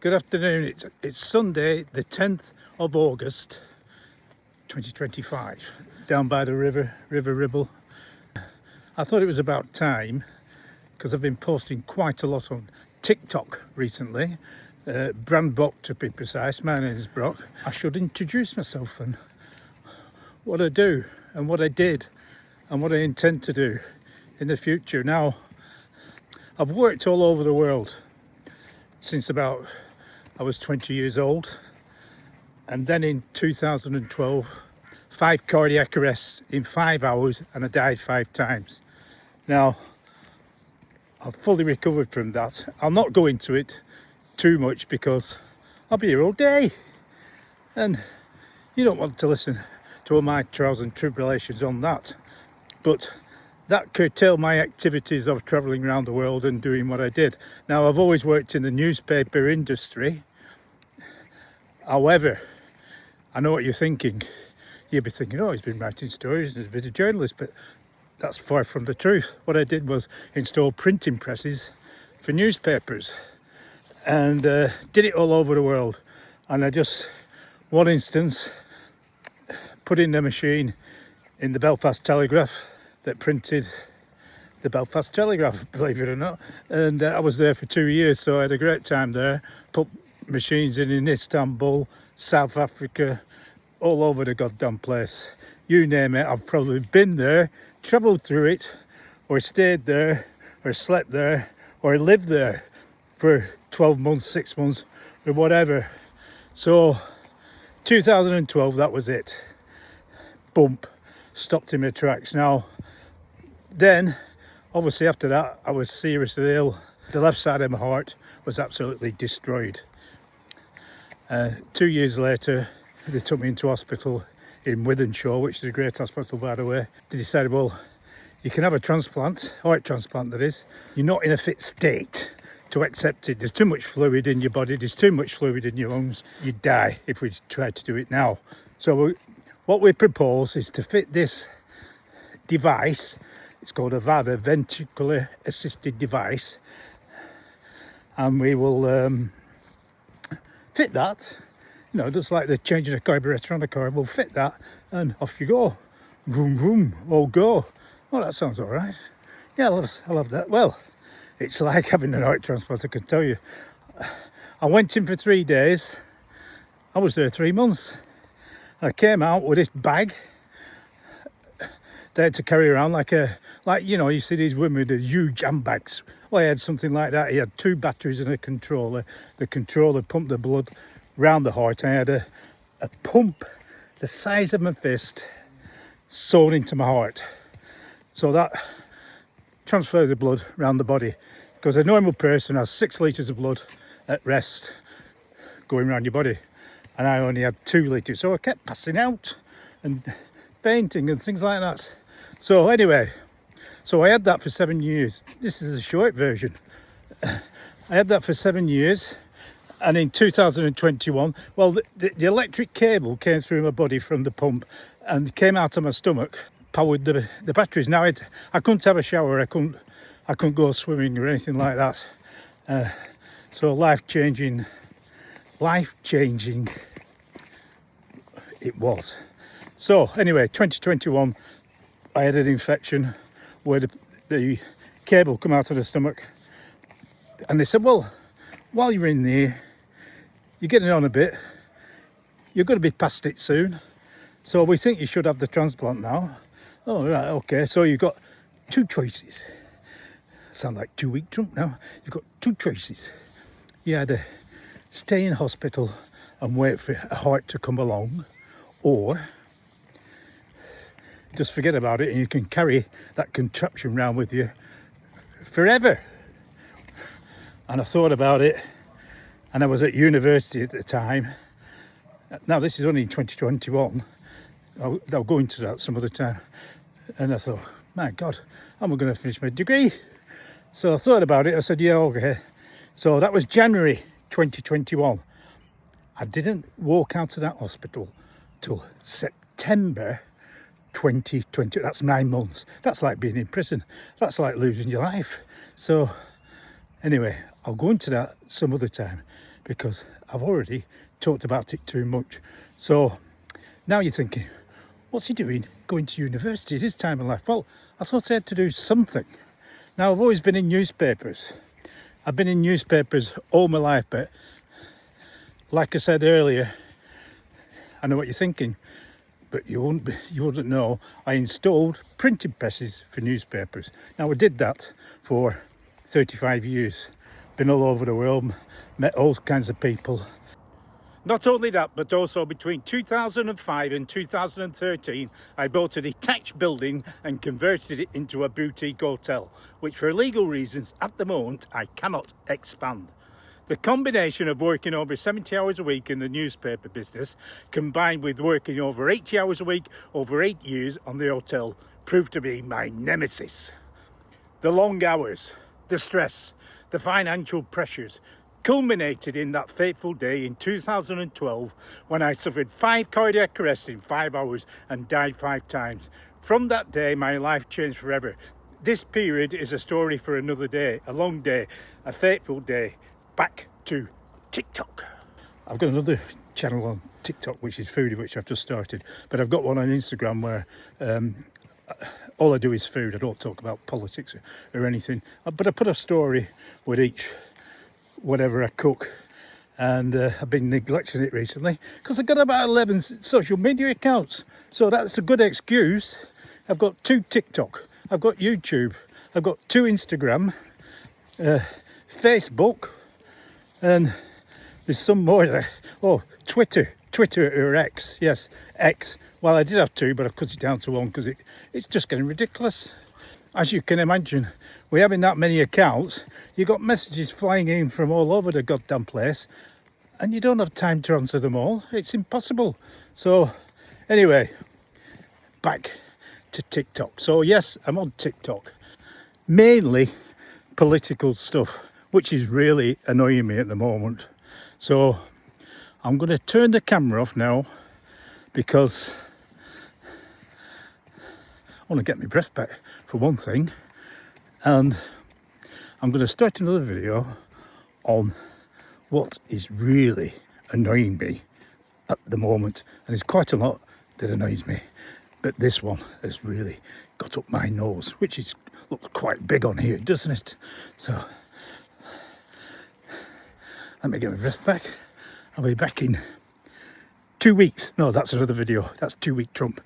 Good afternoon. It's Sunday, the 10th of August, 2025, down by the River Ribble. I thought it was about time, because I've been posting quite a lot on TikTok recently. Brock to be precise. My name is Brock. I should introduce myself and what I do and what I did and what I intend to do in the future. Now, I've worked all over the world since about I was 20 years old, and then in 2012 5 cardiac arrests in 5 hours, and I died 5 times. Now, I've fully recovered from that. I'll not go into it too much because I'll be here all day, and you don't want to listen to all my trials and tribulations on that. But that curtailed my activities of travelling around the world and doing what I did. Now, I've always worked in the newspaper industry. However, I know what you're thinking. You'll be thinking, oh, he's been writing stories and he's been a journalist, but that's far from the truth. What I did was install printing presses for newspapers and did it all over the world. And I just, one instance, put in the machine in the Belfast Telegraph that printed the Belfast Telegraph, believe it or not. And I was there for 2 years, so I had a great time there. Put machines in Istanbul, South Africa, all over the goddamn place. You name it, I've probably been there, travelled through it, or stayed there, or slept there, or lived there for 12 months, 6 months, or whatever. So, 2012, that was it. Bump. Stopped in my tracks. Now, then, obviously after that, I was seriously ill. The left side of my heart was absolutely destroyed. 2 years later, they took me into hospital in Wythenshawe, which is a great hospital, by the way. They decided, well, you can have a transplant, heart transplant that is. You're not in a fit state to accept it. There's too much fluid in your body. There's too much fluid in your lungs. You'd die if we tried to do it now. So what we propose is to fit this device. It's called a VAD, a ventricular assisted device, and we will fit that, you know, just like they're changing a carburetor on a car. We'll fit that and off you go. Vroom vroom, all go. Well, that sounds all right. Yeah, I love that. Well, it's like having an heart transplant, I can tell you. I went in for 3 days. I was there 3 months. I came out with this bag they had to carry around like you know, you see these women with the huge handbags. Well, I had something like that. He had 2 batteries and a controller. The controller pumped the blood round the heart. I had a pump the size of my fist sewn into my heart. So that transferred the blood around the body. Because a normal person has 6 litres of blood at rest going around your body. And I only had 2 litres, so I kept passing out and fainting and things like that. So anyway, so I had that for 7 years. This is a short version. I had that for 7 years, and in 2021, well, the electric cable came through my body from the pump and came out of my stomach, powered the batteries. Now I couldn't have a shower, I couldn't go swimming or anything like that. So life-changing it was. So anyway, 2021, I had an infection where the cable come out of the stomach, and they said, well, while you're in there, you're getting on a bit, you're going to be past it soon, so we think you should have the transplant now. Oh, right, okay. So you've got 2 choices. Sound like 2-week Trump now. You've got 2 choices. You either stay in hospital and wait for a heart to come along, or just forget about it and you can carry that contraption around with you forever. And I thought about it, and I was at university at the time. Now this is only in 2021. I'll go into that some other time. And I thought, my God, how am I going to finish my degree? So I thought about it. I said, yeah, okay. So that was January 2021. I didn't walk out of that hospital till September 2020. That's 9 months. That's like being in prison. That's like losing your life. So anyway, I'll go into that some other time. because I've already talked about it too much. So now you're thinking, what's he doing going to university at his time in life? Well, I thought I had to do something. Now, I've always been in newspapers. I've been in newspapers all my life, but like I said earlier, I know what you're thinking, but you wouldn't know. I installed printing presses for newspapers. Now, I did that for 35 years. Been all over the world, met all kinds of people. Not only that, but also between 2005 and 2013, I bought a detached building and converted it into a boutique hotel, which for legal reasons at the moment I cannot expand. The combination of working over 70 hours a week in the newspaper business, combined with working over 80 hours a week over 8 years on the hotel, proved to be my nemesis. The long hours, the stress, the financial pressures, culminated in that fateful day in 2012 when I suffered 5 cardiac arrests in 5 hours and died 5 times. From that day, my life changed forever. This period is a story for another day, a long day, a fateful day. Back to TikTok. I've got another channel on TikTok, which is foodie, which I've just started, but I've got one on Instagram where all I do is food. I don't talk about politics or anything, but I put a story with each whatever I cook, and I've been neglecting it recently because I've got about 11 social media accounts, so that's a good excuse. I've got 2 TikTok, I've got YouTube, I've got 2 Instagram, Facebook, and there's some more there. Oh, Twitter or X, yes, X. Well, I did have 2, but I've cut it down to 1 because it's just getting ridiculous. As you can imagine, we're having that many accounts, you've got messages flying in from all over the goddamn place, and you don't have time to answer them all. It's impossible. So anyway, back to TikTok. So yes, I'm on TikTok. Mainly political stuff, which is really annoying me at the moment. So I'm going to turn the camera off now because I want to get my breath back for one thing, and I'm going to start another video on what is really annoying me at the moment, and it's quite a lot that annoys me, but this one has really got up my nose, which is looks quite big on here, doesn't it? So let me get my breath back. I'll be back in 2 weeks. No, that's another video. That's 2 week Trump.